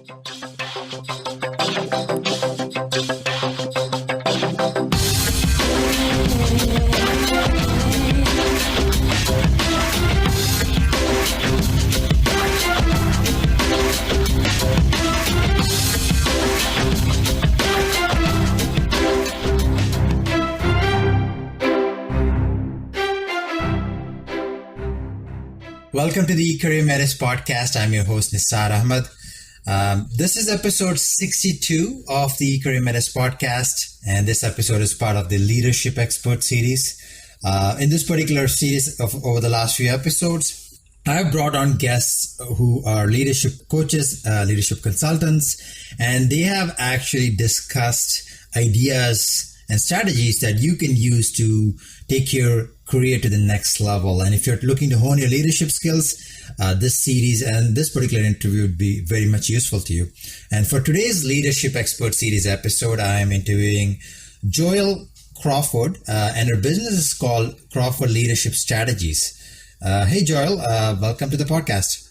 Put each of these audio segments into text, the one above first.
Welcome to the CareerMetis Podcast. I'm your host, Nisar Ahmed. This is episode 62 of the CareerMetis Podcast, and this episode is part of the Leadership Expert series. In this particular series of over the last few episodes, I've brought on guests who are leadership coaches, leadership consultants, and they have actually discussed ideas and strategies that you can use to take your career to the next level. And if you're looking to hone your leadership skills, this series and this particular interview would be very much useful to you. And for today's Leadership Expert Series episode, I am interviewing Joyel Crawford, and her business is called Crawford Leadership Strategies. Hey, Joyel, welcome to the podcast.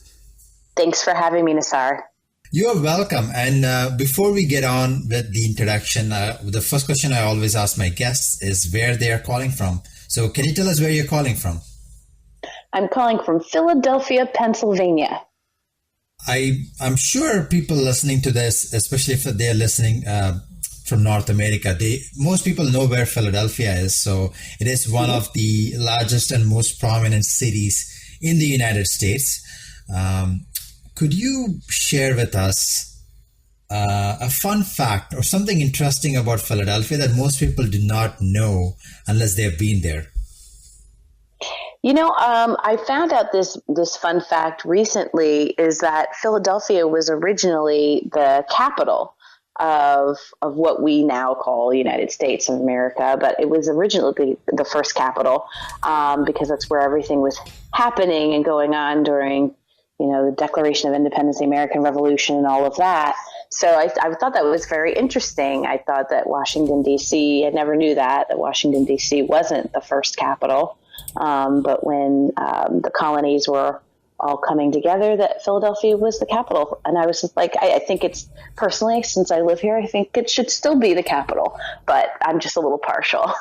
Thanks for having me, Nisar. You're welcome. And before we get on with the introduction, the first question I always ask my guests is where they are calling from. So can you tell us where you're calling from? I'm calling from Philadelphia, Pennsylvania. I'm sure people listening to this, especially if they're listening from North America, most people know where Philadelphia is. So it is one of the largest and most prominent cities in the United States. Could you share with us a fun fact or something interesting about Philadelphia that most people do not know unless they've been there? You know, I found out this fun fact recently is that Philadelphia was originally the capital of what we now call the United States of America, but it was originally the first capital because that's where everything was happening and going on during, the Declaration of Independence, the American Revolution, and all of that. So I thought that was very interesting. I thought that Washington, D.C., I never knew that Washington, D.C. wasn't the first capital. But when the colonies were all coming together, that Philadelphia was the capital. And I was just like, I think it's, personally, since I live here, I think it should still be the capital. But I'm just a little partial.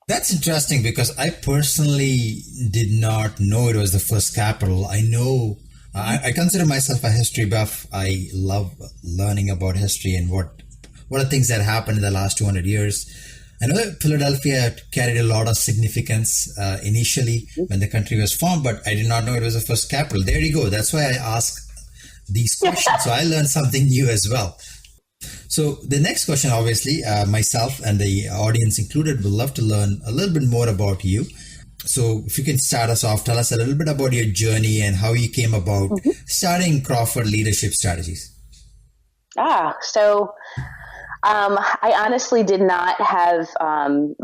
That's interesting because I personally did not know it was the first capital. I know, I consider myself a history buff. I love learning about history and what are things that happened in the last 200 years. I know that Philadelphia carried a lot of significance initially when the country was formed, but I did not know it was the first capital. There you go. That's why I ask these questions. So I learned something new as well. So the next question, obviously, myself and the audience included would love to learn a little bit more about you. So if you can start us off, tell us a little bit about your journey and how you came about starting Crawford Leadership Strategies. So I honestly did not have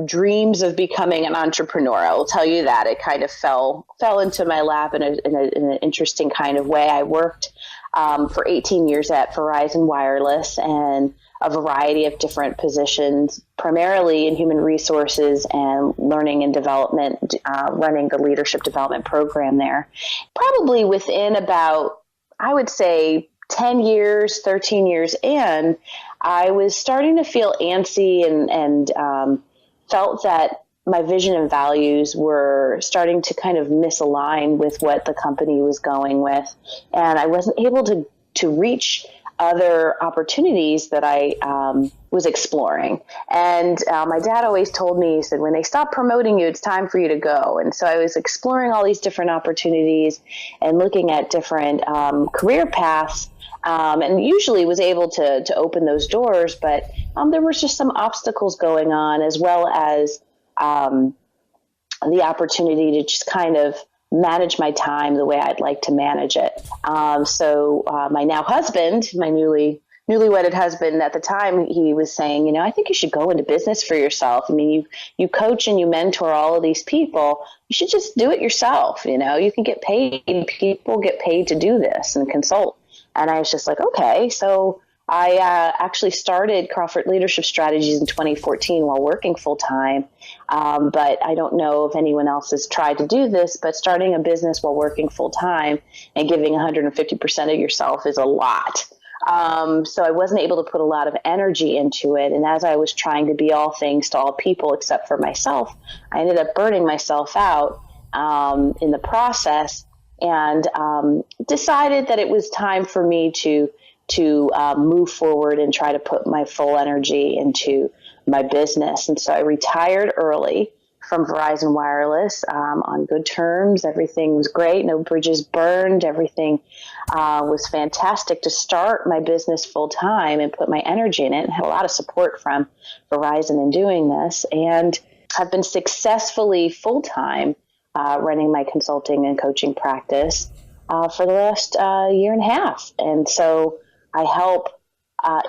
dreams of becoming an entrepreneur. I will tell you that. It kind of fell into my lap in an interesting kind of way. I worked for 18 years at Verizon Wireless and a variety of different positions, primarily in human resources and learning and development, running the leadership development program there. Probably within about, I would say, 10 years, 13 years in, I was starting to feel antsy and felt that my vision and values were starting to kind of misalign with what the company was going with. And I wasn't able to reach other opportunities that I was exploring. And my dad always told me, he said, when they stop promoting you, it's time for you to go. And so I was exploring all these different opportunities and looking at different career paths. And usually was able to open those doors, but there was just some obstacles going on, as well as the opportunity to just kind of manage my time the way I'd like to manage it. So my now husband, my newlywed husband at the time, he was saying, I think you should go into business for yourself. I mean, you coach and you mentor all of these people. You should just do it yourself. You can get paid. People get paid to do this and consult. And I was just like, okay. So I actually started Crawford Leadership Strategies in 2014 while working full time. But I don't know if anyone else has tried to do this, but starting a business while working full time and giving 150% of yourself is a lot. So I wasn't able to put a lot of energy into it. And as I was trying to be all things to all people except for myself, I ended up burning myself out in the process, and decided that it was time for me to move forward and try to put my full energy into my business. And so I retired early from Verizon Wireless on good terms. Everything was great. No bridges burned. Everything was fantastic to start my business full time and put my energy in it, and had a lot of support from Verizon in doing this. And I've been successfully full time running my consulting and coaching practice for the last year and a half. And so I help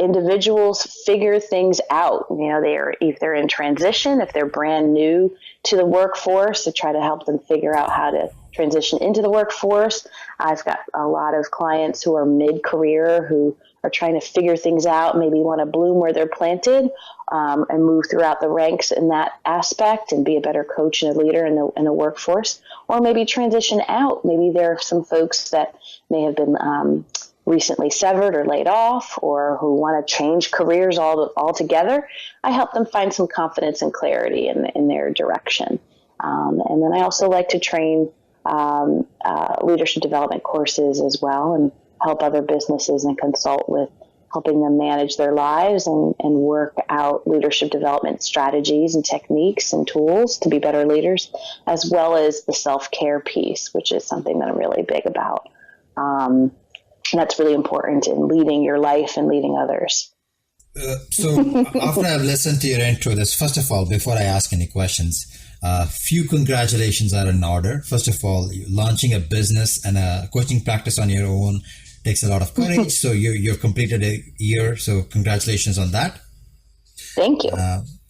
individuals figure things out. If they're in transition, if they're brand new to the workforce, to try to help them figure out how to transition into the workforce. I've got a lot of clients who are mid-career who are trying to figure things out, maybe want to bloom where they're planted, and move throughout the ranks in that aspect and be a better coach and a leader in the workforce, or maybe transition out. Maybe there are some folks that may have been recently severed or laid off, or who want to change careers altogether. I help them find some confidence and clarity in their direction. And then I also like to train leadership development courses as well, and help other businesses and consult with helping them manage their lives and work out leadership development strategies and techniques and tools to be better leaders, as well as the self-care piece, which is something that I'm really big about. And that's really important in leading your life and leading others. So after I've listened to your intro, first of all, before I ask any questions, few congratulations are in order. First of all, launching a business and a coaching practice on your own takes a lot of courage. So you've completed a year. So congratulations on that. Thank you.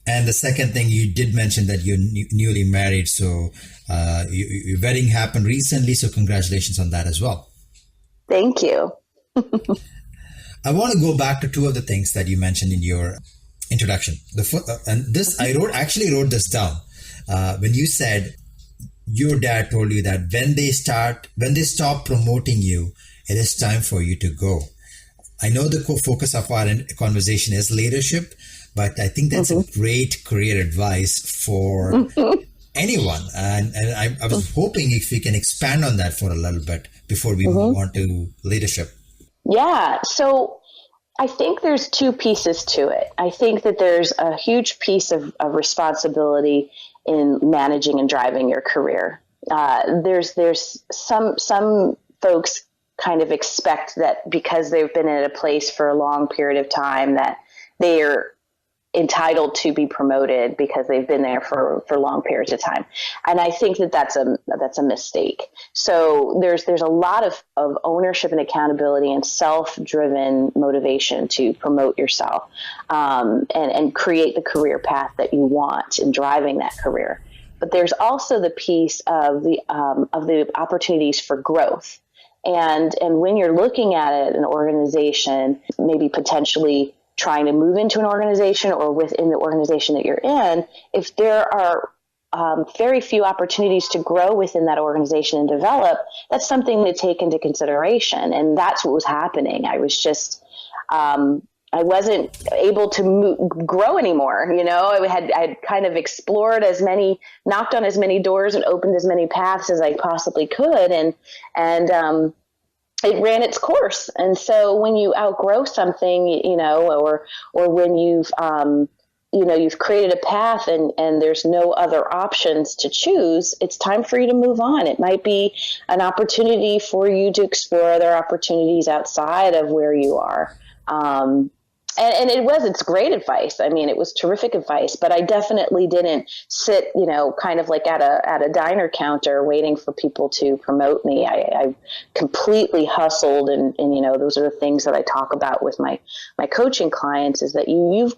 And the second thing, you did mention that you're newly married. So your wedding happened recently. So congratulations on that as well. Thank you. I want to go back to two of the things that you mentioned in your introduction. And this, I wrote this down. When you said your dad told you that when they stop promoting you, it is time for you to go. I know the focus of our conversation is leadership, but I think that's a great career advice for anyone. And I was hoping if we can expand on that for a little bit before we move on to leadership. Yeah. So I think there's two pieces to it. I think that there's a huge piece of responsibility in managing and driving your career. There's some folks kind of expect that because they've been in a place for a long period of time that they are entitled to be promoted because they've been there for long periods of time. And I think that that's a mistake. So there's a lot of ownership and accountability and self-driven motivation to promote yourself, and create the career path that you want in driving that career. But there's also the piece of the opportunities for growth. And when you're looking at it, an organization, maybe potentially trying to move into an organization or within the organization that you're in, if there are very few opportunities to grow within that organization and develop, that's something to take into consideration. And that's what was happening. I was just, I wasn't able to grow anymore. I had kind of explored knocked on as many doors and opened as many paths as I possibly could. And it ran its course. And so when you outgrow something, or when you've created a path and there's no other options to choose, it's time for you to move on. It might be an opportunity for you to explore other opportunities outside of where you are. And it's great advice. I mean, it was terrific advice, but I definitely didn't sit, kind of like at a diner counter waiting for people to promote me. I completely hustled, and those are the things that I talk about with my coaching clients, is that you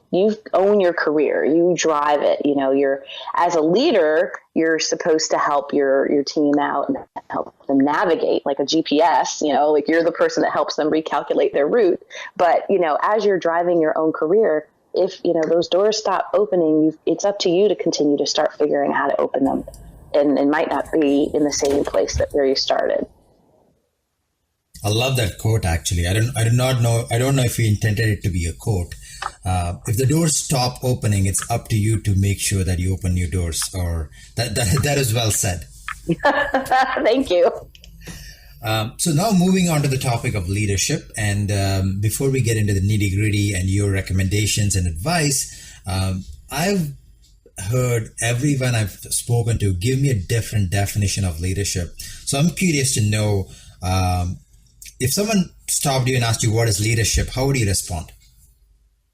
own your career, you drive it. You're, as a leader, you're supposed to help your team out and help them navigate like a GPS, like you're the person that helps them recalculate their route. But, as you're driving your own career, if, those doors stop opening, it's up to you to continue to start figuring out how to open them. And it might not be in the same place where you started. I love that quote, actually. I don't know if you intended it to be a quote. If the doors stop opening, it's up to you to make sure that you open new doors. Or that is well said. Thank you. So now moving on to the topic of leadership. And before we get into the nitty gritty and your recommendations and advice, I've heard everyone I've spoken to give me a different definition of leadership. So I'm curious to know, if someone stopped you and asked you what is leadership, how would you respond?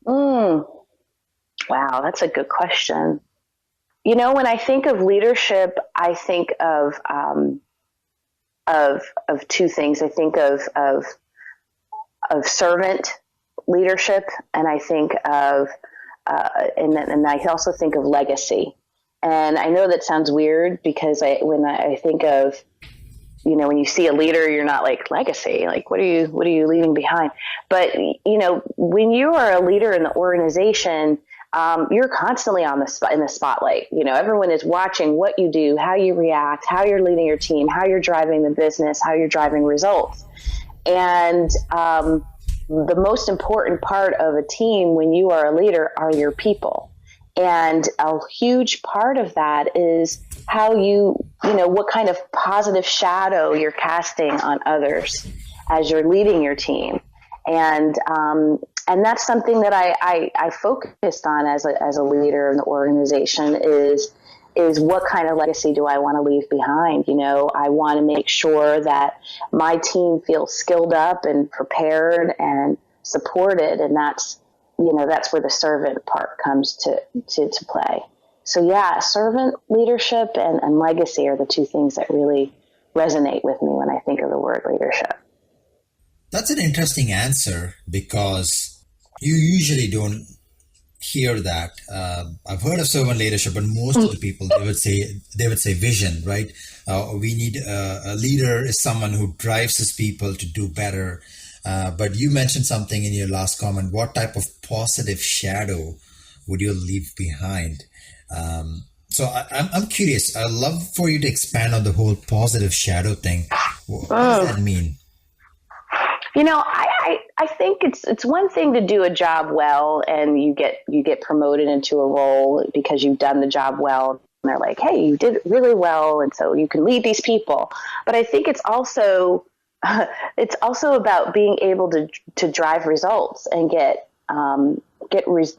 Wow, that's a good question. When I think of leadership, I think of two things. I think of servant leadership, and I think of and I also think of legacy. And I know that sounds weird because when I think of, when you see a leader, you're not like legacy, like what are you leaving behind? But, when you are a leader in the organization, you're constantly in the spotlight. Everyone is watching what you do, how you react, how you're leading your team, how you're driving the business, how you're driving results. And, the most important part of a team when you are a leader are your people. And a huge part of that is how what kind of positive shadow you're casting on others as you're leading your team. And that's something that I focused on as a leader in the organization is what kind of legacy do I want to leave behind? I want to make sure that my team feels skilled up and prepared and supported. And that's where the servant part comes to play. So yeah, servant leadership and legacy are the two things that really resonate with me when I think of the word leadership. That's an interesting answer because you usually don't hear that. I've heard of servant leadership, but most of the people, they would say vision, right? We need a leader is someone who drives his people to do better. But you mentioned something in your last comment. What type of positive shadow would you leave behind? So I'm curious. I'd love for you to expand on the whole positive shadow thing. What does that mean? I think it's one thing to do a job well and you get promoted into a role because you've done the job well. And they're like, hey, you did really well, and so you can lead these people. But I think it's also about being able to drive results and get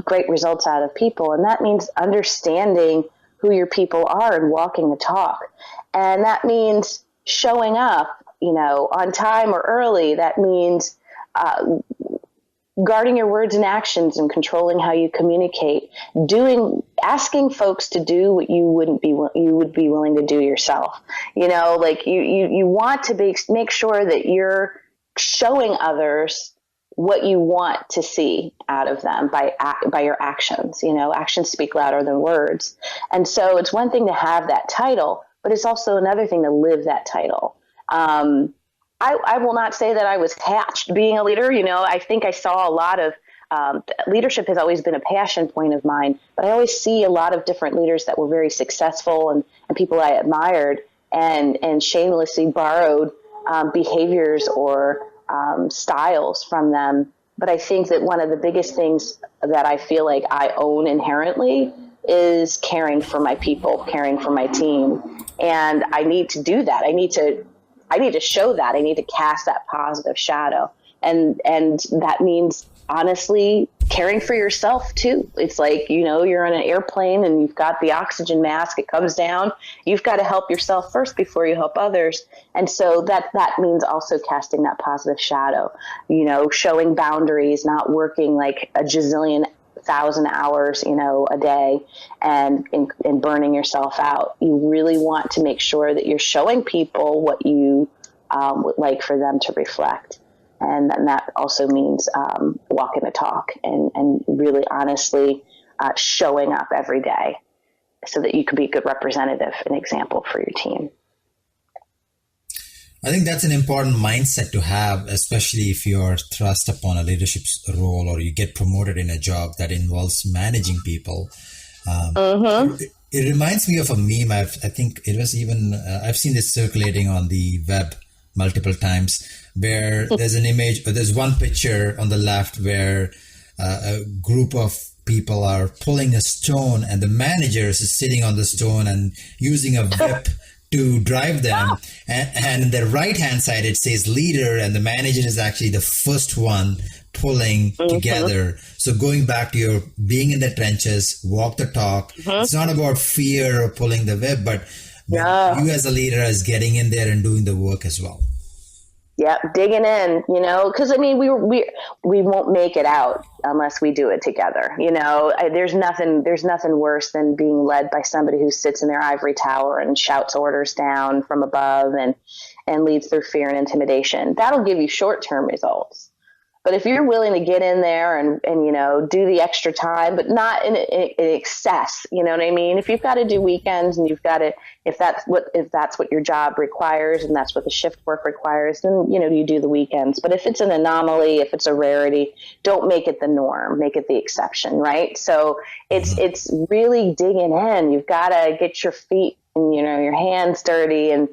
great results out of people. And that means understanding who your people are and walking the talk. And that means showing up, on time or early. That means guarding your words and actions and controlling how you communicate, asking folks to do what you would be willing to do yourself. You want to make sure that you're showing others what you want to see out of them by your actions. Actions speak louder than words. And so it's one thing to have that title, but it's also another thing to live that title. I will not say that I was hatched being a leader. I think I saw a lot of leadership has always been a passion point of mine, but I always see a lot of different leaders that were very successful and people I admired and shamelessly borrowed behaviors or styles from them. But I think that one of the biggest things that I feel like I own inherently is caring for my people, caring for my team. And I need to do that. I need to show that. I need to cast that positive shadow. And that means honestly caring for yourself too. It's like, you're on an airplane and you've got the oxygen mask, it comes down. You've got to help yourself first before you help others. And so that means also casting that positive shadow, showing boundaries, not working like a gazillion thousand hours, a day and burning yourself out. You really want to make sure that you're showing people what you would like for them to reflect. And then that also means walking the talk and really honestly showing up every day. so that you can be a good representative and example for your team. I think that's an important mindset to have, especially if you're thrust upon a leadership role or you get promoted in a job that involves managing people. It reminds me of a meme. I think it was even, I've seen this circulating on the web multiple times, where there's an image, or there's one picture on the left where a group of people are pulling a stone and the manager is sitting on the stone and using a whip to drive them. And the right hand side, it says leader, and the manager is actually the first one pulling together. So going back to your being in the trenches, walk the talk. It's not about fear or pulling the whip, but you as a leader is getting in there and doing the work as well. Yeah, digging in, because I mean, we won't make it out unless we do it together. There's nothing worse than being led by somebody who sits in their ivory tower and shouts orders down from above and leads through fear and intimidation. That'll give you short-term results. But if you're willing to get in there and do the extra time, but not in excess, you know what I mean? If you've got to do weekends and you've got to, if that's what your job requires and that's what the shift work requires, then, you do the weekends. But if it's an anomaly, if it's a rarity, don't make it the norm, make it the exception, right? So it's really digging in. You've got to get your feet and, your hands dirty and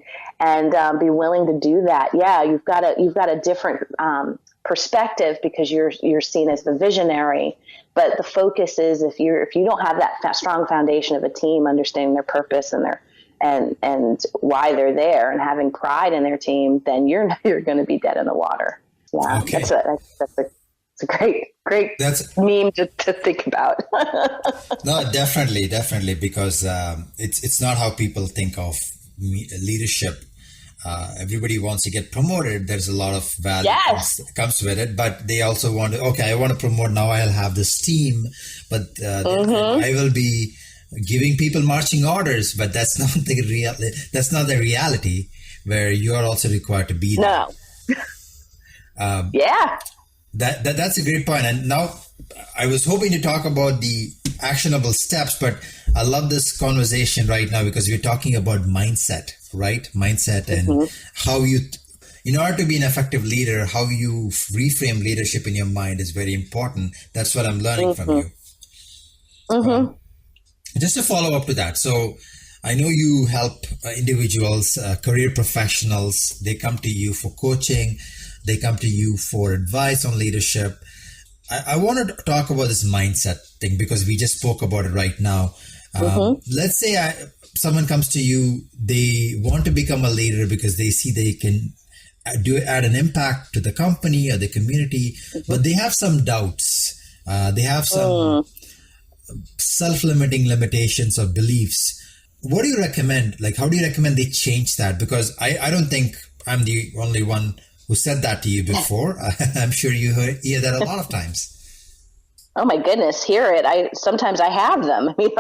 be willing to do that. Yeah. You've got a different, perspective because you're seen as the visionary, but the focus is if you don't have that strong foundation of a team understanding their purpose and their and why they're there and having pride in their team, then you're going to be dead in the water. Yeah, okay. That's a great meme to think about. No, definitely, because it's not how people think of leadership. Everybody wants to get promoted. There's a lot of value comes with it, but they also want to, I want to promote now. I'll have this team, but I will be giving people marching orders, but that's not the reality where you are also required to be there. No. That's a great point. And now I was hoping to talk about the actionable steps, but I love this conversation right now because we're talking about mindset, right? Mindset and how you, in order to be an effective leader, how you reframe leadership in your mind is very important. That's what I'm learning from you. Just to follow up to that. So I know you help individuals, career professionals. They come to you for coaching. They come to you for advice on leadership. I want to talk about this mindset thing because we just spoke about it right now. Let's say someone comes to you, they want to become a leader because they see they can add an impact to the company or the community, but they have some doubts. They have some self-limiting limitations or beliefs. What do you recommend? Like, how do you recommend they change that? Because I don't think I'm the only one who said that to you before. I'm sure you hear that a lot of times. Oh my goodness, hear it. Sometimes I have them. I mean,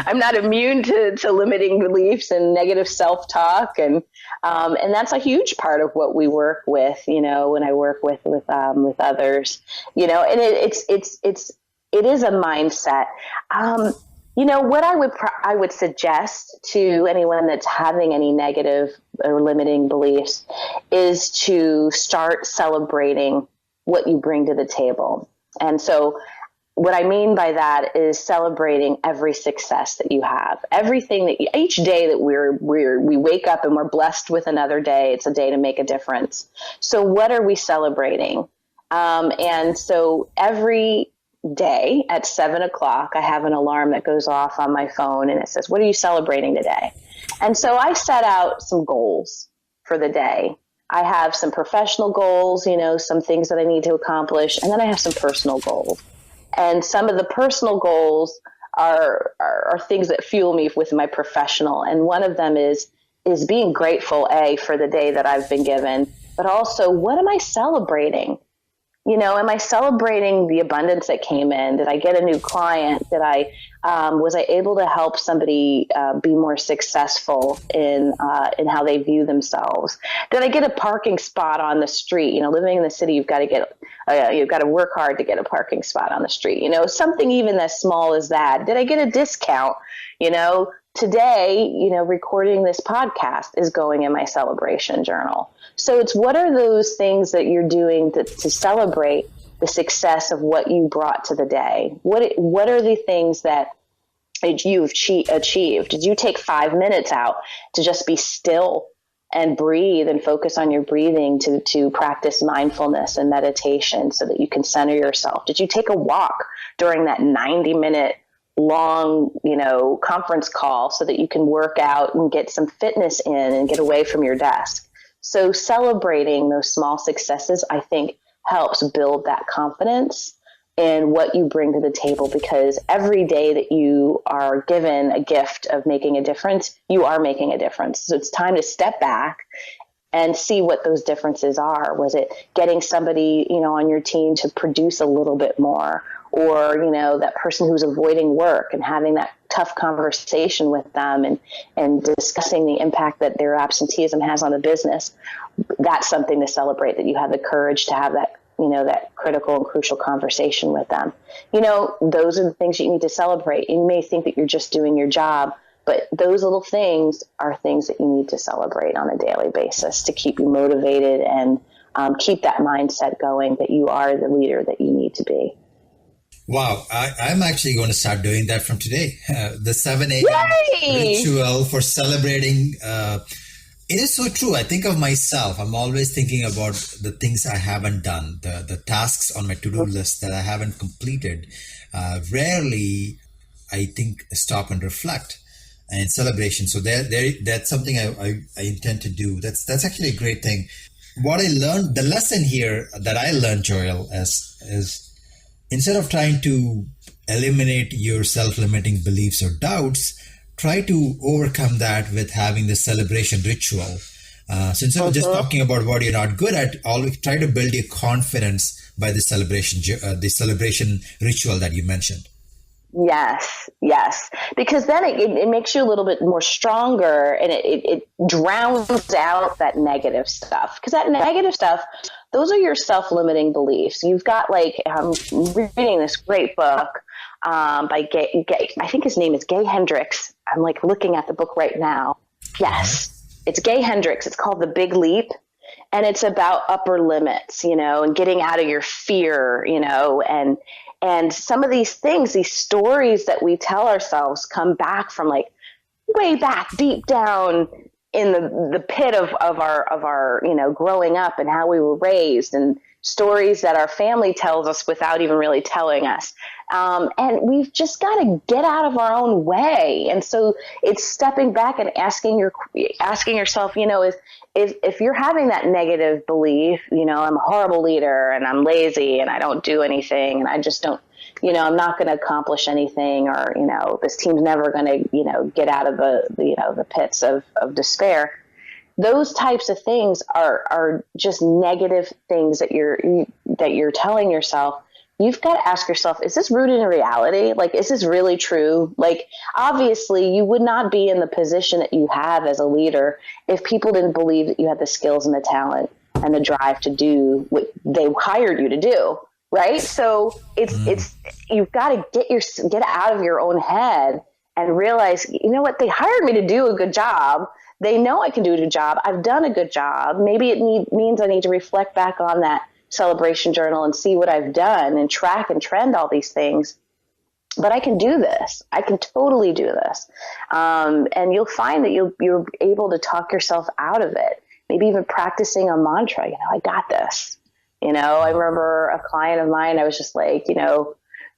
I'm not immune to limiting beliefs and negative self-talk. And that's a huge part of what we work with, when I work with others, and it is a mindset. What I would suggest to anyone that's having any negative or limiting beliefs is to start celebrating what you bring to the table. And so what I mean by that is celebrating every success that you have, everything that each day that we wake up and we're blessed with another day. It's a day to make a difference. So what are we celebrating? And so every day at 7:00, I have an alarm that goes off on my phone and it says, what are you celebrating today? And so I set out some goals for the day. I have some professional goals, some things that I need to accomplish. And then I have some personal goals. And some of the personal goals are things that fuel me with my professional. And one of them is being grateful, for the day that I've been given, but also what am I celebrating? Am I celebrating the abundance that came in? Did I get a new client? Was I able to help somebody be more successful in how they view themselves? Did I get a parking spot on the street? Living in the city, you've got to work hard to get a parking spot on the street. Something even as small as that. Did I get a discount? Today, recording this podcast is going in my celebration journal. So it's what are those things that you're doing to celebrate the success of what you brought to the day? What are the things that you've achieved? Did you take 5 minutes out to just be still and breathe and focus on your breathing to practice mindfulness and meditation so that you can center yourself? Did you take a walk during that 90-minute long, conference call so that you can work out and get some fitness in and get away from your desk? So celebrating those small successes, I think, helps build that confidence in what you bring to the table, because every day that you are given a gift of making a difference, you are making a difference. So it's time to step back and see what those differences are. Was it getting somebody, on your team to produce a little bit more? Or, that person who's avoiding work and having that tough conversation with them and discussing the impact that their absenteeism has on the business. That's something to celebrate, that you have the courage to have that, that critical and crucial conversation with them. Those are the things you need to celebrate. You may think that you're just doing your job, but those little things are things that you need to celebrate on a daily basis to keep you motivated and keep that mindset going that you are the leader that you need to be. Wow, I'm actually going to start doing that from today. The 7 a.m. ritual for celebrating. It is so true. I think of myself. I'm always thinking about the things I haven't done, the tasks on my to-do list that I haven't completed. Rarely, I think, stop and reflect and celebration. So that's something I intend to do. That's actually a great thing. What I learned, the lesson here that I learned, Joyel, is instead of trying to eliminate your self-limiting beliefs or doubts, try to overcome that with having the celebration ritual. So instead of just talking about what you're not good at, always try to build your confidence by the celebration ritual that you mentioned. Yes. Because then it makes you a little bit more stronger, and it drowns out that negative stuff. Because that negative stuff, those are your self-limiting beliefs. You've got I'm reading this great book by Gay, I think his name is Gay Hendricks. I'm looking at the book right now. Yes, it's Gay Hendricks. It's called The Big Leap. And it's about upper limits, and getting out of your fear, and some of these things, these stories that we tell ourselves come back from way back deep down in the pit of our growing up and how we were raised, and stories that our family tells us without even really telling us. And we've just got to get out of our own way. And so it's stepping back and asking yourself, if you're having that negative belief, I'm a horrible leader and I'm lazy and I don't do anything and I just don't, I'm not going to accomplish anything, or, this team's never going to, get out of the pits of despair. Those types of things are just negative things that you're telling yourself. You've got to ask yourself, is this rooted in reality? Is this really true? Obviously you would not be in the position that you have as a leader if people didn't believe that you had the skills and the talent and the drive to do what they hired you to do. Right. So it's you've got to get out of your own head and realize, what, they hired me to do a good job. They know I can do a good job. I've done a good job. Maybe it means I need to reflect back on that celebration journal and see what I've done and track and trend all these things. But I can do this. I can totally do this. And you'll find that you're able to talk yourself out of it. Maybe even practicing a mantra, I got this. I remember a client of mine, I was just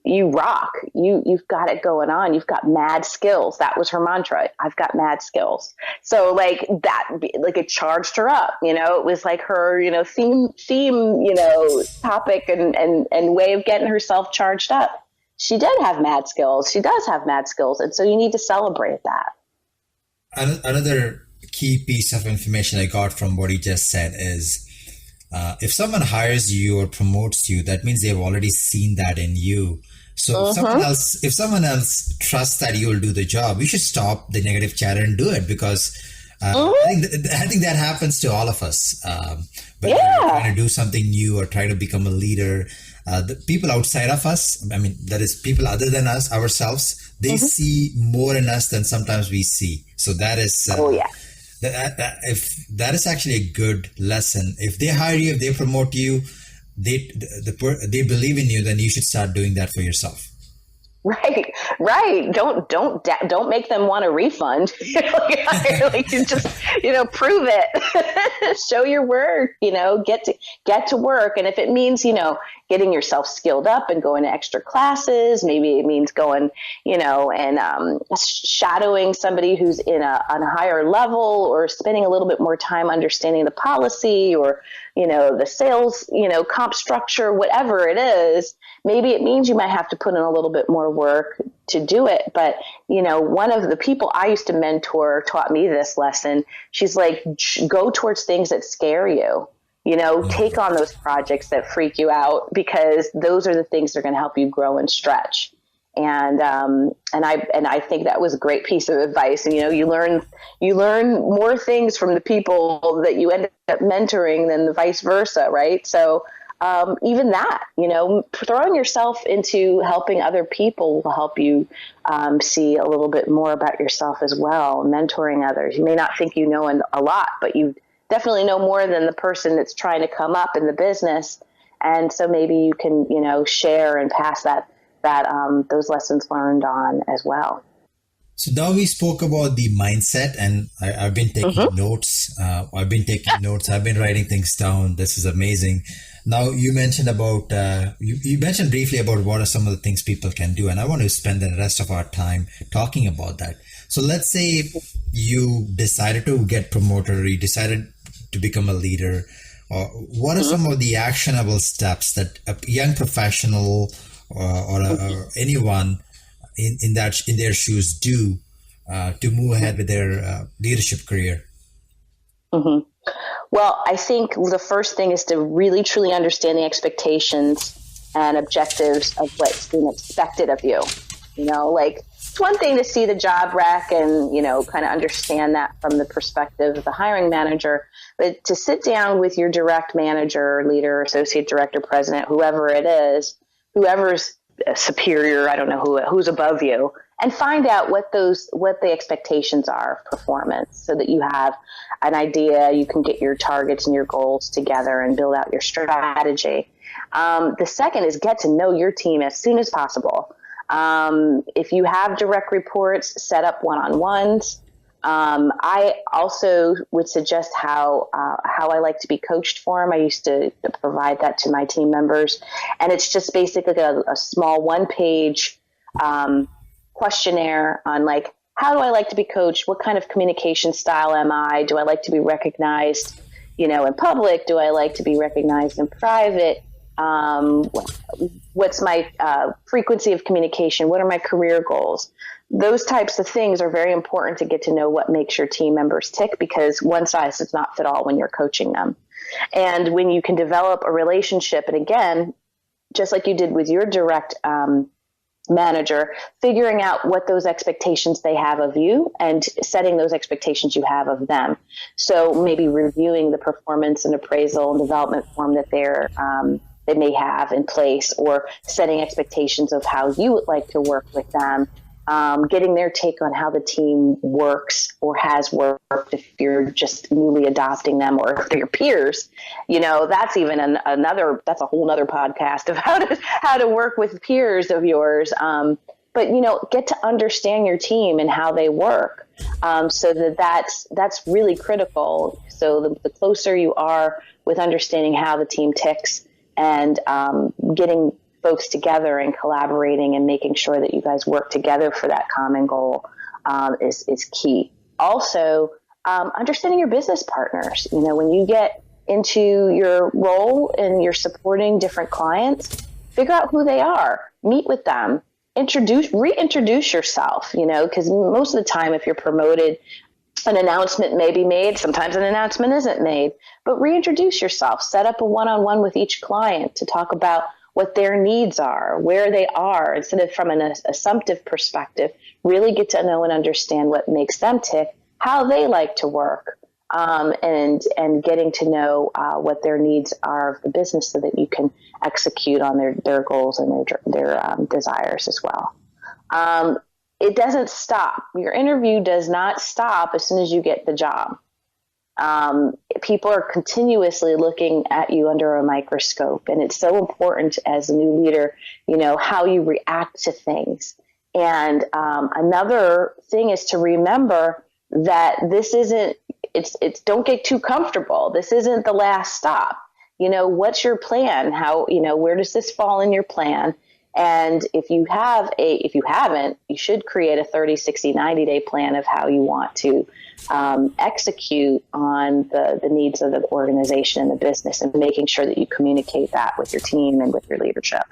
you rock, you've got it going on. You've got mad skills. That was her mantra. I've got mad skills. So it charged her up, it was her, theme, topic and way of getting herself charged up. She did have mad skills. She does have mad skills. And so you need to celebrate that. Another key piece of information I got from what he just said is if someone hires you or promotes you, that means they've already seen that in you. So if someone else trusts that you'll do the job, you should stop the negative chatter and do it, because I think that happens to all of us. When we're trying to do something new or try to become a leader, the people outside of us, I mean, that is people other than us, ourselves, they see more in us than sometimes we see. So that is, if that is actually a good lesson. If they hire you, if they promote you, they believe in you, then you should start doing that for yourself. Right. Don't make them want a refund. Like just, prove it. Show your work. Get to work. And if it means, getting yourself skilled up and going to extra classes, maybe it means going, and shadowing somebody who's on a higher level, or spending a little bit more time understanding the policy, or the sales, comp structure, whatever it is. Maybe it means you might have to put in a little bit more work to do it. But, one of the people I used to mentor taught me this lesson. She's like, go towards things that scare you, take on those projects that freak you out, because those are the things that are going to help you grow and stretch. And I think that was a great piece of advice. And, you learn more things from the people that you end up mentoring than the vice versa. Right. So, even that, throwing yourself into helping other people will help you see a little bit more about yourself as well. Mentoring others. You may not think you know a lot, but you definitely know more than the person that's trying to come up in the business. And so maybe you can, share and pass those lessons learned on as well. So now we spoke about the mindset, and I've been taking notes. I've been writing things down. This is amazing. Now you mentioned about, you mentioned briefly about what are some of the things people can do. And I want to spend the rest of our time talking about that. So let's say you decided to get promoted, or you decided to become a leader. What are some of the actionable steps that a young professional or anyone in their shoes do to move ahead with their leadership career? Well, I think the first thing is to really truly understand the expectations and objectives of what's being expected of you. It's one thing to see the job rec and, kind of understand that from the perspective of the hiring manager, but to sit down with your direct manager, leader, associate director, president, whoever it is, whoever's superior, I don't know who's above you, and find out what the expectations are of performance, so that you have an idea, you can get your targets and your goals together and build out your strategy. The second is get to know your team as soon as possible. If you have direct reports, set up one-on-ones. I also would suggest how I like to be coached for them. I used to provide that to my team members, and it's just basically a small one-page questionnaire on how do I like to be coached? What kind of communication style am I? Do I like to be recognized, in public? Do I like to be recognized in private? What's my frequency of communication? What are my career goals? Those types of things are very important to get to know what makes your team members tick, because one size does not fit all when you're coaching them. And when you can develop a relationship, and again, just like you did with your direct manager, figuring out what those expectations they have of you and setting those expectations you have of them. So maybe reviewing the performance and appraisal and development form that they may have in place, or setting expectations of how you would like to work with them, getting their take on how the team works or has worked if you're just newly adopting them, or if they're your peers. That's even that's a whole nother podcast of how to work with peers of yours. But get to understand your team and how they work. So that's really critical. So the closer you are with understanding how the team ticks, and getting folks together and collaborating and making sure that you guys work together for that common goal is key. Also, understanding your business partners. When you get into your role and you're supporting different clients, figure out who they are, meet with them, reintroduce yourself, because most of the time if you're promoted, An announcement may be made. Sometimes an announcement isn't made, but reintroduce yourself. Set up a one-on-one with each client to talk about what their needs are, where they are, instead of from an assumptive perspective. Really get to know and understand what makes them tick, how they like to work, and getting to know what their needs are of the business so that you can execute on their goals and their desires as well. It doesn't stop. Your interview does not stop as soon as you get the job. People are continuously looking at you under a microscope, and it's so important as a new leader, how you react to things. And another thing is to remember that this isn't, don't get too comfortable. This isn't the last stop. What's your plan? How, where does this fall in your plan? And if you haven't, you should create a 30, 60, 90-day plan of how you want to execute on the needs of the organization and the business, and making sure that you communicate that with your team and with your leadership.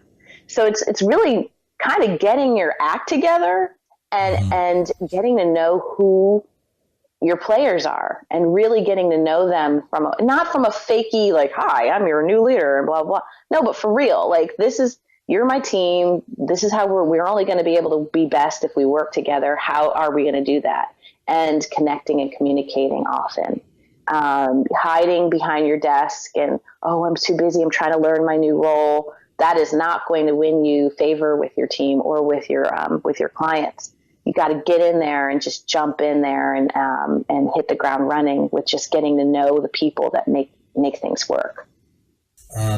So it's really kind of getting your act together and getting to know who your players are, and really getting to know them not from a fakey, like, hi, I'm your new leader and blah, blah. No, but for real, like, you're my team. This is how we're only going to be able to be best if we work together. How are we going to do that? And connecting and communicating often. Hiding behind your desk and, I'm too busy, I'm trying to learn my new role. That is not going to win you favor with your team or with your clients. You got to get in there and just jump in there and hit the ground running with just getting to know the people that make things work.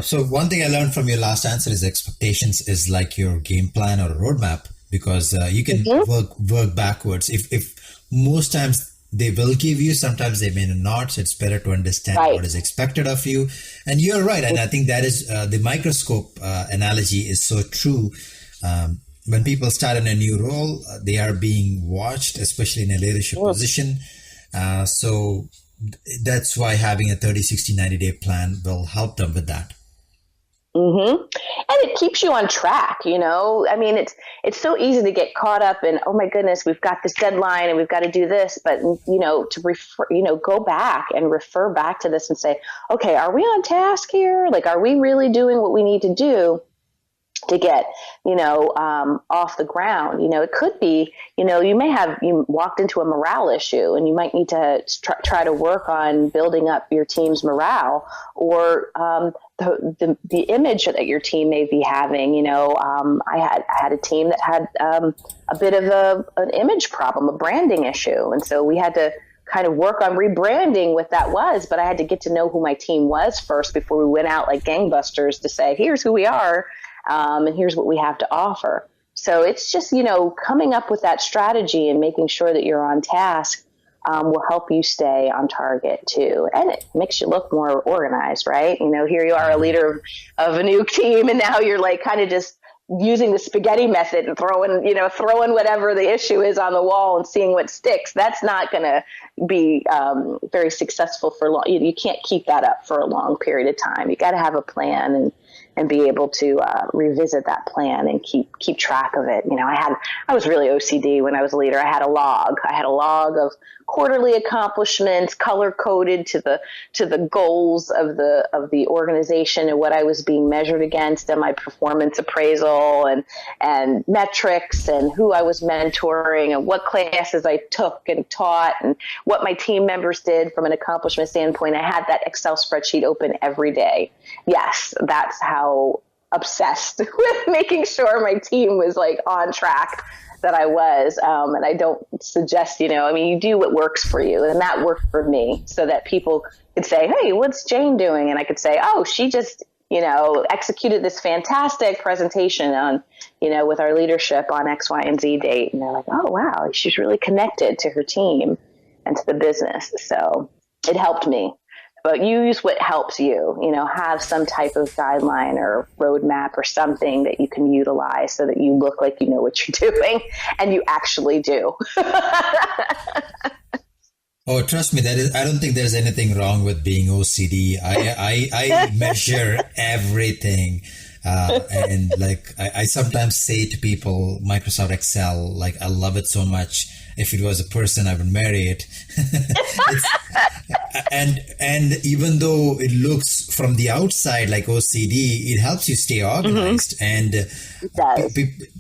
So one thing I learned from your last answer is expectations is like your game plan or a roadmap, because you can work backwards. If most times they will give you, sometimes they may not. So it's better to understand what is expected of you. And you're right. And I think that is the microscope analogy is so true. When people start in a new role, they are being watched, especially in a leadership position. So that's why having a 30, 60, 90-day plan will help them with that. Mm-hmm. And it keeps you on track, I mean, it's so easy to get caught up in, oh my goodness, we've got this deadline and we've got to do this. But, to go back and refer back to this and say, okay, are we on task here? Like, are we really doing what we need to do to get, off the ground? It could be, you walked into a morale issue and you might need to try to work on building up your team's morale, or the image that your team may be having. I had a team that had a bit of an image problem, a branding issue. And so we had to kind of work on rebranding what that was, but I had to get to know who my team was first before we went out like gangbusters to say, here's who we are. And here's what we have to offer. So it's just, coming up with that strategy and making sure that you're on task will help you stay on target too. And it makes you look more organized, right? Here you are, a leader of a new team, and now you're like kind of just using the spaghetti method and throwing whatever the issue is on the wall and seeing what sticks. That's not going to be very successful for long. You can't keep that up for a long period of time. You got to have a plan and be able to revisit that plan and keep track of it. I was really OCD when I was a leader. I had a log of quarterly accomplishments, color coded to the goals of the organization and what I was being measured against, and my performance appraisal and metrics, and who I was mentoring and what classes I took and taught and what my team members did from an accomplishment standpoint. I had that Excel spreadsheet open every day. Yes, that's how obsessed with making sure my team was like on track that I was. And I don't suggest, you do what works for you. And that worked for me, so that people could say, hey, what's Jane doing? And I could say, oh, she just, executed this fantastic presentation on, with our leadership on X, Y, and Z date. And they're like, oh, wow, she's really connected to her team and to the business. So it helped me. But use what helps you, have some type of guideline or roadmap or something that you can utilize so that you look like you know what you're doing, and you actually do. Oh, trust me, I don't think there's anything wrong with being OCD. I measure everything. And like, I sometimes say to people, Microsoft Excel, like, I love it so much. If it was a person, I would marry it. And even though it looks from the outside like OCD, it helps you stay organized. And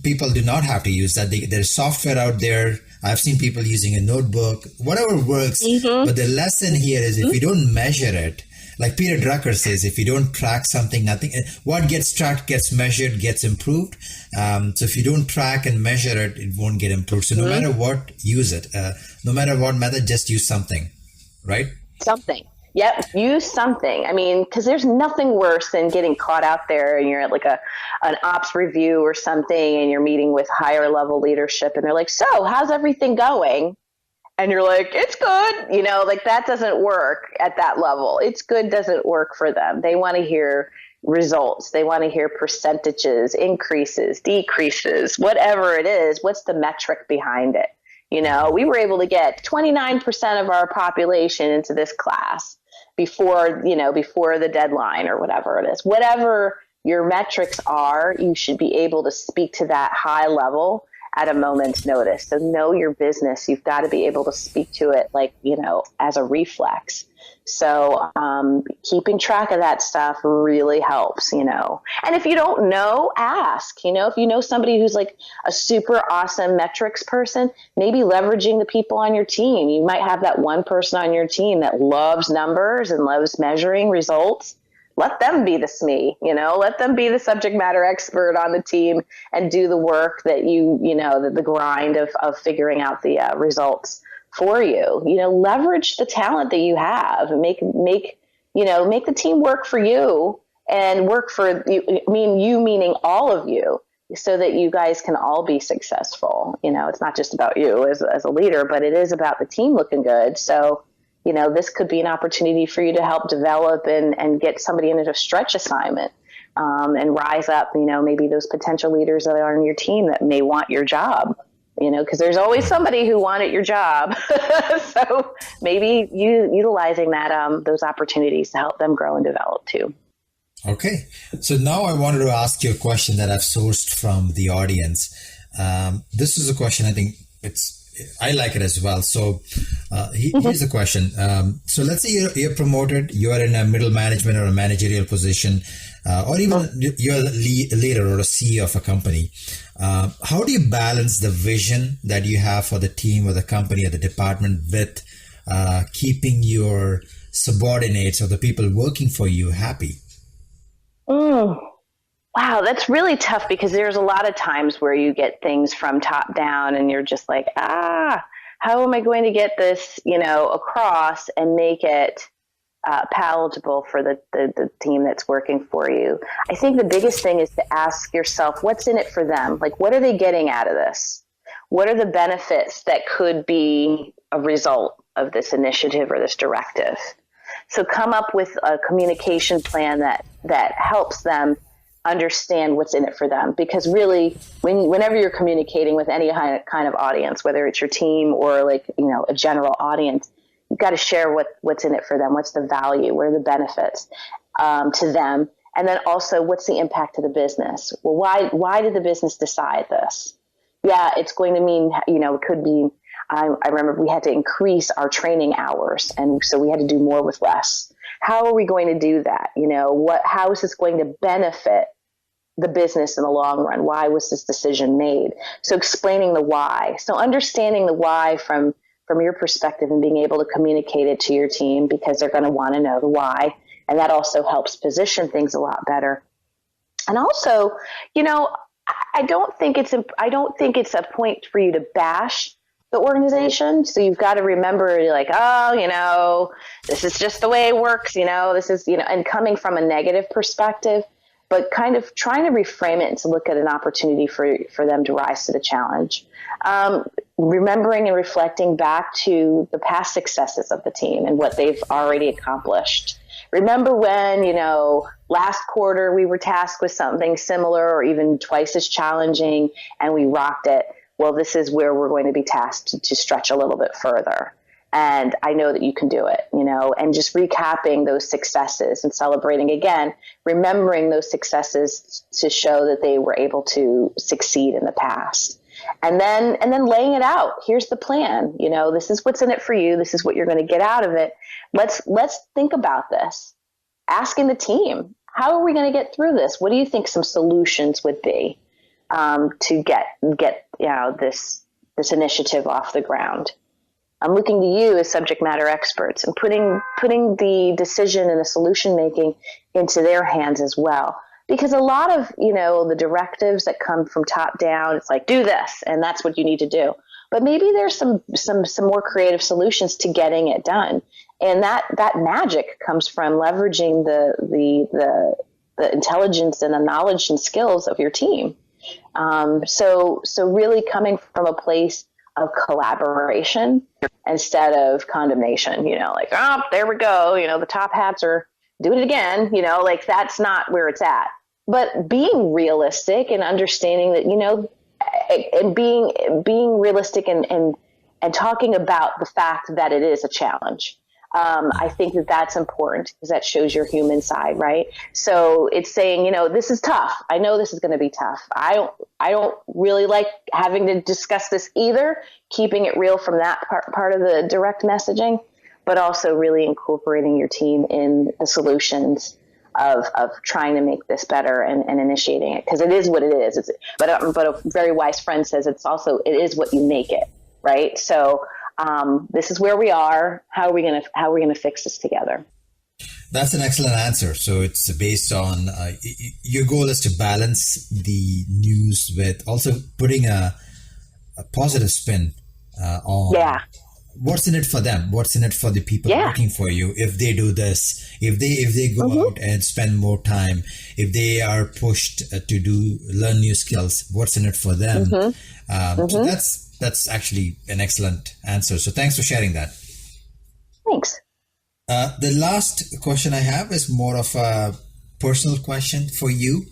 people do not have to use that. There's software out there. I've seen people using a notebook, whatever works. But the lesson here is if you don't measure it, like Peter Drucker says, if you don't track something, nothing. What gets tracked gets measured, gets improved. So if you don't track and measure it, it won't get improved. So no matter what, use it. No matter what method, just use something, right? Something. Yep. Use something. I mean, because there's nothing worse than getting caught out there and you're at like an ops review or something and you're meeting with higher level leadership and they're like, so how's everything going? And you're like, it's good. Like that doesn't work at that level. It's good doesn't work for them. They want to hear results. They want to hear percentages, increases, decreases, whatever it is. What's the metric behind it? We were able to get 29% of our population into this class before the deadline or whatever it is. Whatever your metrics are, you should be able to speak to that high level at a moment's notice. So know your business. You've got to be able to speak to it like, as a reflex. So keeping track of that stuff really helps, And if you don't know, ask, if you know somebody who's like a super awesome metrics person, maybe leveraging the people on your team. You might have that one person on your team that loves numbers and loves measuring results. Let them be the SME, let them be the subject matter expert on the team and do the work that the grind of figuring out the results for you. Leverage the talent that you have and make the team work for you and work for you. You meaning all of you, so that you guys can all be successful. It's not just about you as a leader, but it is about the team looking good. So, this could be an opportunity for you to help develop and get somebody into a stretch assignment and rise up, maybe those potential leaders that are on your team that may want your job, because there's always somebody who wanted your job. So maybe utilizing those opportunities to help them grow and develop too. Okay. So now I wanted to ask you a question that I've sourced from the audience. This is a question I think I like it as well. So here's the question. So let's say you're promoted, you're in a middle management or a managerial position, or even you're a leader or a CEO of a company. How do you balance the vision that you have for the team or the company or the department with keeping your subordinates or the people working for you happy? Wow, that's really tough because there's a lot of times where you get things from top down and you're just like, how am I going to get this, across and make it palatable for the team that's working for you? I think the biggest thing is to ask yourself, what's in it for them? Like, what are they getting out of this? What are the benefits that could be a result of this initiative or this directive? So come up with a communication plan that helps them understand what's in it for them. Because really, whenever you're communicating with any kind of audience, whether it's your team or a general audience, you've got to share what's in it for them. What's the value? What are the benefits to them? And then also, what's the impact to the business? Well, why did the business decide this? Yeah, it's going to mean, it could be, I remember we had to increase our training hours. And so we had to do more with less. How are we going to do that? How is this going to benefit the business in the long run? Why was this decision made? So explaining the why. So understanding the why from your perspective and being able to communicate it to your team, because they're going to want to know the why. And that also helps position things a lot better. And also, I don't think it's a point for you to bash the organization. So you've got to remember, this is just the way it works, this is, and coming from a negative perspective, but kind of trying to reframe it and to look at an opportunity for them to rise to the challenge. Remembering and reflecting back to the past successes of the team and what they've already accomplished. Remember when, last quarter we were tasked with something similar or even twice as challenging and we rocked it. Well, this is where we're going to be tasked to stretch a little bit further. And I know that you can do it, and just recapping those successes and celebrating again, remembering those successes to show that they were able to succeed in the past. And then laying it out. Here's the plan. This is what's in it for you. This is what you're going to get out of it. Let's think about this. Asking the team, how are we going to get through this? What do you think some solutions would be to get this initiative off the ground? I'm looking to you as subject matter experts and putting the decision and the solution making into their hands as well. Because a lot of, the directives that come from top down, it's like, do this, and that's what you need to do. But maybe there's some more creative solutions to getting it done. And that magic comes from leveraging the intelligence and the knowledge and skills of your team. So really coming from a place of collaboration instead of condemnation, there we go. The top hats are doing it again, that's not where it's at. But being realistic and understanding that, and being realistic and talking about the fact that it is a challenge. I think that that's important because that shows your human side, right? So it's saying, this is tough. I know this is going to be tough. I don't really like having to discuss this either, keeping it real from that part of the direct messaging, but also really incorporating your team in the solutions of trying to make this better and initiating it, because it is what it is. But a very wise friend says it is what you make it, right? So this is where we are. How are we going to fix this together? That's an excellent answer. So it's based on your goal is to balance the news with also putting a positive spin on what's in it for them, what's in it for the people working for you. If they do this, if they go out and spend more time, if they are pushed to learn new skills, what's in it for them? So that's actually an excellent answer. So thanks for sharing that. Thanks. The last question I have is more of a personal question for you.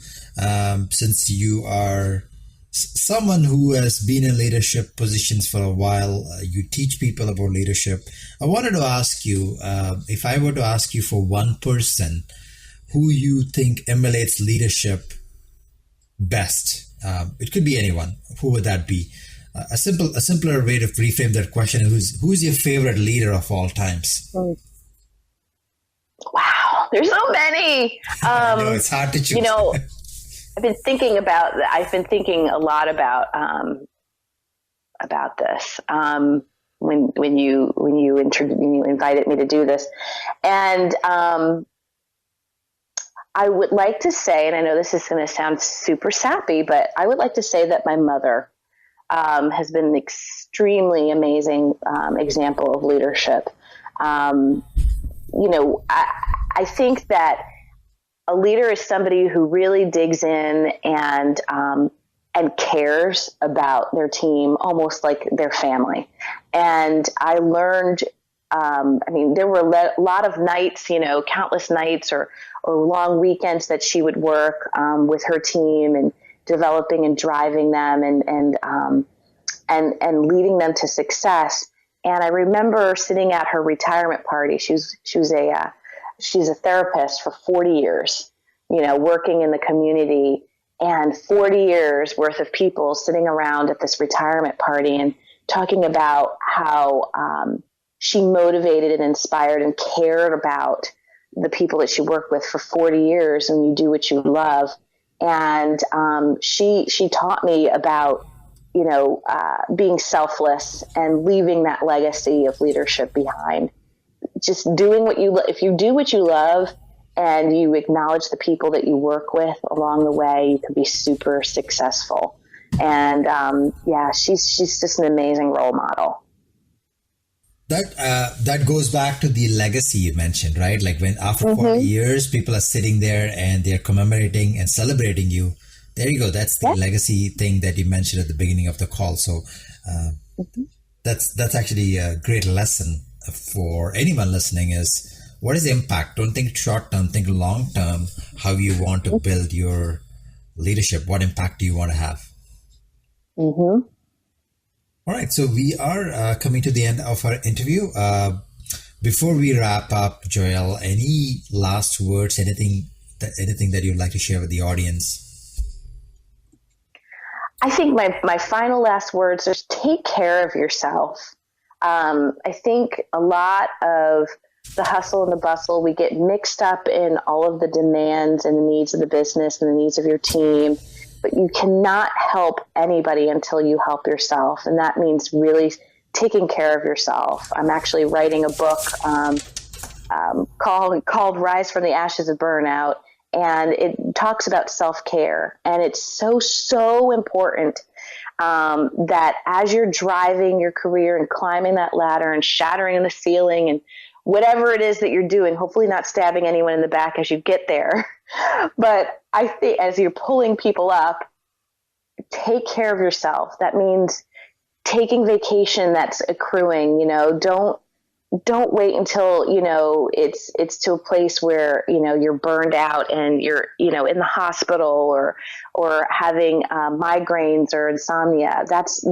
Since you are someone who has been in leadership positions for a while, you teach people about leadership. I wanted to ask you, if I were to ask you for one person who you think emulates leadership best, it could be anyone. Who would that be? A simpler way to reframe that question is, who's your favorite leader of all times? Wow, there's so many. I know, it's hard to choose. I've been thinking a lot about this when you invited me to do this, and I would like to say, and I know this is going to sound super sappy, but I would like to say that my mother has been an extremely amazing example of leadership. I think that a leader is somebody who really digs in and cares about their team, almost like their family. And I learned, there were a lot of nights, countless nights or long weekends that she would work with her team and developing and driving them and leading them to success. And I remember sitting at her retirement party. She's a therapist for 40 years, working in the community, and 40 years worth of people sitting around at this retirement party and talking about how she motivated and inspired and cared about the people that she worked with for 40 years, and you do what you love. And she taught me about being selfless and leaving that legacy of leadership behind. Just doing if you do what you love and you acknowledge the people that you work with along the way, you can be super successful. And she's just an amazing role model. That goes back to the legacy you mentioned, right? Like when after 40 years, people are sitting there and they're commemorating and celebrating you. There you go. That's the legacy thing that you mentioned at the beginning of the call. So that's actually a great lesson for anyone listening is, what is the impact? Don't think short term, think long term, how you want to build your leadership. What impact do you want to have? All All right, so we are coming to the end of our interview. Before we wrap up, Joyel, any last words, anything that you'd like to share with the audience? I think my final last words are take care of yourself. I think a lot of the hustle and the bustle, we get mixed up in all of the demands and the needs of the business and the needs of your team, but you cannot help anybody until you help yourself. And that means really taking care of yourself. I'm actually writing a book called Rise from the Ashes of Burnout. And it talks about self-care. And it's so important that as you're driving your career and climbing that ladder and shattering the ceiling and whatever it is that you're doing, hopefully not stabbing anyone in the back as you get there. But I think as you're pulling people up, take care of yourself. That means taking vacation that's accruing. Don't wait until, it's to a place where, you're burned out and you're, in the hospital or having migraines or insomnia. That's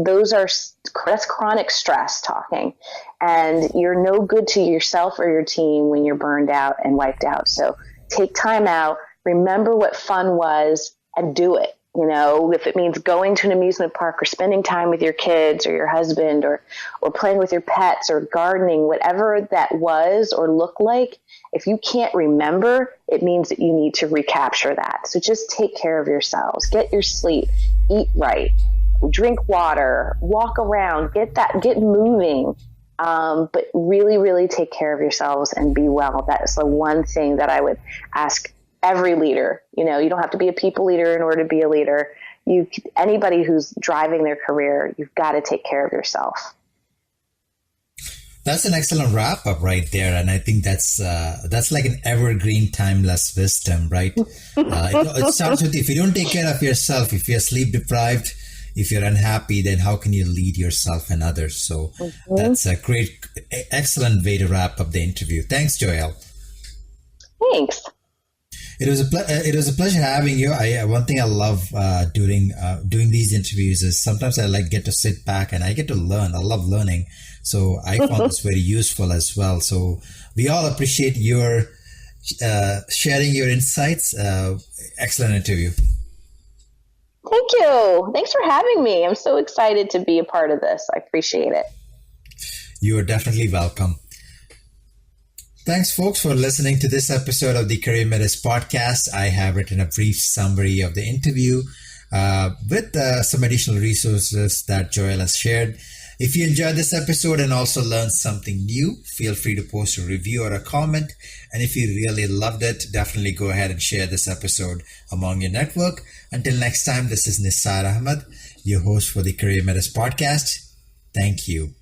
chronic stress talking, and you're no good to yourself or your team when you're burned out and wiped out. So take time out, remember what fun was, and do it. If it means going to an amusement park or spending time with your kids or your husband or playing with your pets or gardening, whatever that was or looked like, if you can't remember, it means that you need to recapture that. So just take care of yourselves, get your sleep, eat right, drink water, walk around, get moving. But really, really take care of yourselves and be well. That is the one thing that I would ask every leader. You don't have to be a people leader in order to be a leader. Anybody who's driving their career, you've got to take care of yourself. That's an excellent wrap up right there. And I think that's like an evergreen, timeless wisdom, right? It starts with, if you don't take care of yourself, if you're sleep deprived, if you're unhappy, then how can you lead yourself and others? So that's a excellent way to wrap up the interview. Thanks, Joyel. Thanks. It was a pleasure having you. One thing I love doing these interviews is sometimes I get to sit back and I get to learn. I love learning, so I found this very useful as well. So we all appreciate your sharing your insights. Excellent interview. Thank you. Thanks for having me. I'm so excited to be a part of this. I appreciate it. You are definitely welcome. Thanks, folks, for listening to this episode of the CareerMetis Podcast. I have written a brief summary of the interview with some additional resources that Joyel has shared. If you enjoyed this episode and also learned something new, feel free to post a review or a comment. And if you really loved it, definitely go ahead and share this episode among your network. Until next time, this is Nisar Ahmed, your host for the CareerMetis Podcast. Thank you.